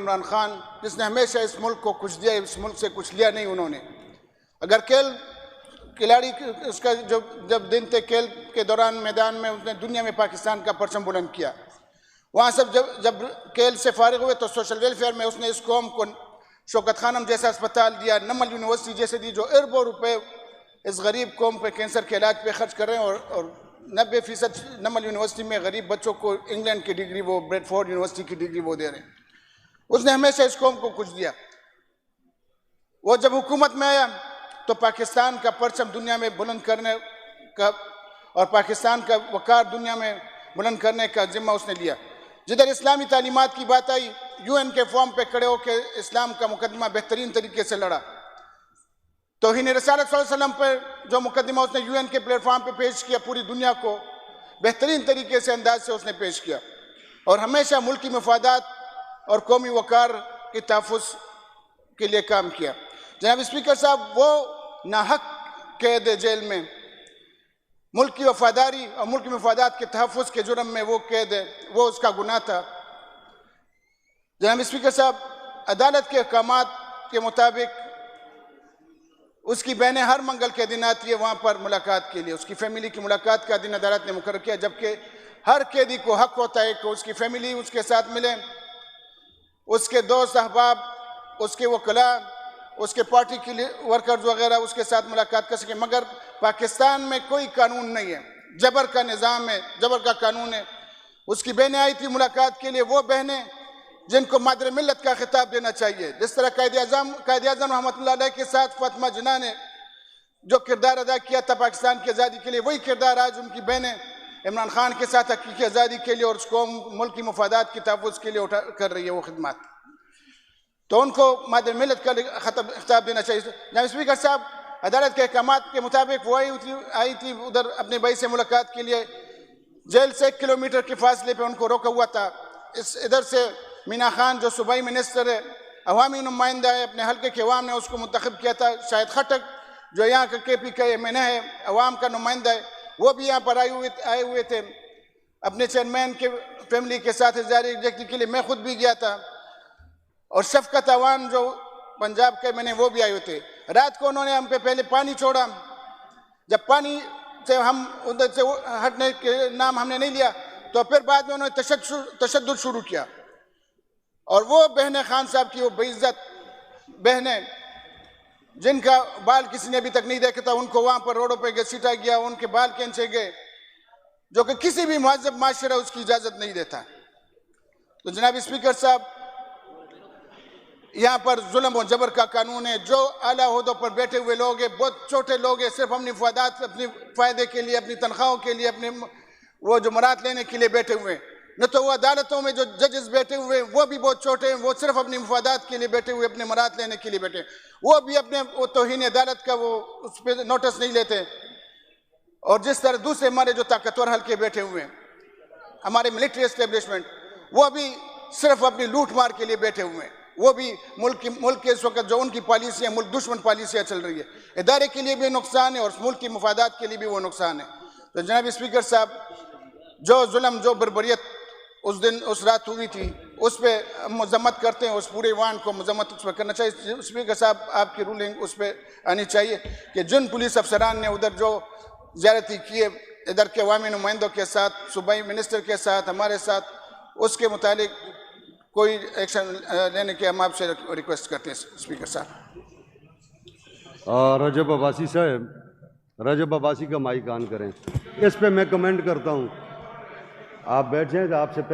इमरान खान, जिसने हमेशा इस मुल्क को कुछ दिया, इस मुल्क से कुछ लिया नहीं उन्होंने। अगर खिलाड़ी उसका जब दिन थे खेल के दौरान मैदान में उसने दुनिया में पाकिस्तान का परचम बुलंद किया। वहाँ सब जब खेल से फारिग हुए तो सोशल वेलफेयर में उसने इस कौम को शौकत खानम जैसा अस्पताल दिया, नमल यूनिवर्सिटी जैसे दी, जो अरबों रुपए इस गरीब कौम पे कैंसर के इलाज पे खर्च कर रहे हैं। और 90% नमल यूनिवर्सिटी में गरीब बच्चों को इंग्लैंड की डिग्री, वो ब्रेडफोर्ड यूनिवर्सिटी की डिग्री वो दे रहे हैं। उसने हमेशा इस कौम को कुछ दिया। वो जब हुकूमत में आया तो पाकिस्तान का परचम दुनिया में बुलंद करने का और पाकिस्तान का वकार दुनिया में बुलंद करने का जिम्मा उसने लिया। जिधर इस्लामी तालीमात की बात आई, यूएन के फॉर्म पे खड़े होकर इस्लाम का मुकदमा बेहतरीन तरीके से लड़ा। तौहीन रसालत सल्लल्लाहु अलैहि वसल्लम पर जो मुकदमा उसने यूएन के प्लेटफॉर्म पे पेश किया, पूरी दुनिया को बेहतरीन तरीके से अंदाज से उसने पेश किया और हमेशा मुल्की मफादात और कौमी वकार के तहफ़्फ़ुज़ के लिए काम किया। जनाब स्पीकर साहब, वो नाहक कैद जेल में मुल्क की वफादारी और मुल्क की मफादात के तहफ़्फ़ुज़ के जुर्म में वो कैद है, वो उसका गुनाह था। जनाब स्पीकर साहब, अदालत के अहकामात के मुताबिक उसकी बहनें हर मंगल के दिन आती है वहाँ पर मुलाकात के लिए। उसकी फैमिली की मुलाकात का दिन अदालत ने मुकर्रर किया, जबकि हर कैदी को हक होता है कि उसकी फैमिली उसके साथ मिले, उसके दोस्त अहबाब, उसके वकला, उसके पार्टी के लिए वर्कर्स वगैरह उसके साथ मुलाकात कर सके। मगर पाकिस्तान में कोई कानून नहीं है, जबर का निज़ाम है, जबर का कानून है। उसकी बहनें आई थी मुलाकात के लिए, वो बहनें जिनको मादर मिल्लत का खिताब देना चाहिए। जिस तरह कायद आज़म रहमतुल्लाह अलैह के साथ फातिमा जिन्ना ने जो किरदार अदा किया था पाकिस्तान की आज़ादी के लिए, वही किरदार आज उनकी बहनें इमरान खान के साथ हकीकी आज़ादी के लिए और उसको मुल्क की मफादात की तहफ़्फ़ुज़ के लिए कर रही है वो खिदमत। तो उनको मादर मिल्लत का खिताब देना चाहिए। जनाब स्पीकर साहब, अदालत के अहकामात के मुताबिक वो आई थी उधर अपने भाई से मुलाकात के लिए। जेल से 1 किलोमीटर के फासले पे उनको रोका हुआ था। इधर से मीना खान जो सूबाई मिनिस्टर है, अवामी नुमाइंदा है, अपने हल्के के अवाम ने उसको मुंतखब किया था। शाहिद खटक जो यहाँ का KP का MNA है, अवाम का नुमाइंदा है, वो भी यहाँ पर आए हुए थे अपने चेयरमैन के फैमिली के साथ इज़हार यकजहती के लिए। मैं खुद भी गया था और शफकत अवान जो पंजाब के मैंने वो भी आए हुए थे। रात को उन्होंने हम पे पहले पानी छोड़ा, जब पानी से हम उधर से हटने के नाम हमने नहीं लिया तो फिर बाद में उन्होंने तशद्दुद शुरू किया। और वो बहनें खान साहब की, वो बेइज्जत बहनें जिनका बाल किसी ने अभी तक नहीं देखा था, उनको वहाँ पर रोडों पर घसीटा गया, उनके बाल खींचे गए, जो कि किसी भी महज़्ज़ब माशरा उसकी इजाज़त नहीं देता। तो जनाब स्पीकर साहब, यहाँ पर जुल्म और जबर का कानून है। जो आला ओहदों पर बैठे हुए लोग हैं, बहुत छोटे लोग हैं, सिर्फ अपनी मफादात, अपने फ़ायदे के लिए, अपनी तनख्वाहों के लिए, अपने वो जो मरात लेने के लिए बैठे हुए हैं। न तो वो अदालतों में जो जजेस बैठे हुए हैं वो भी बहुत छोटे हैं, वो सिर्फ अपनी मफादात के लिए बैठे हुए, अपने मरात लेने के लिए बैठे हैं। वो भी अपने वो तौहीन अदालत का वो उस पर नोटिस नहीं लेते। और जिस तरह दूसरे हमारे जो ताकतवर हल्के बैठे हुए हैं, हमारे मिलिट्री एस्टेब्लिशमेंट, वो भी सिर्फ अपनी लूट मार के लिए बैठे हुए हैं। वो भी मुल्क के इस वक्त जो उनकी पॉलिसियाँ, मुल्क दुश्मन पॉलिसियाँ चल रही है, इदारे के लिए भी नुकसान है और मुल्क की मफादात के लिए भी वो नुकसान है। तो जनाब स्पीकर साहब, जो जुल्म, जो बर्बरियत उस दिन उस रात हुई थी, उस पर मजम्मत करते हैं, उस पूरे वान को मजम्मत उस पर करना चाहिए। स्पीकर साहब, आपकी रूलिंग उस पर आनी चाहिए कि जिन पुलिस अफसरान ने उधर जो ज़्यादती किए इधर के अवामी नुमाइंदों के साथ, सूबाई मिनिस्टर के साथ, हमारे साथ, उसके मुतालिक कोई एक्शन लेने के हम आपसे रिक्वेस्ट करते हैं स्पीकर साहब। रजब अब्बासी साहब, रजब अब्बासी का माइक ऑन करें। इस पे मैं कमेंट करता हूँ, आप बैठ जाएं, आपसे पहले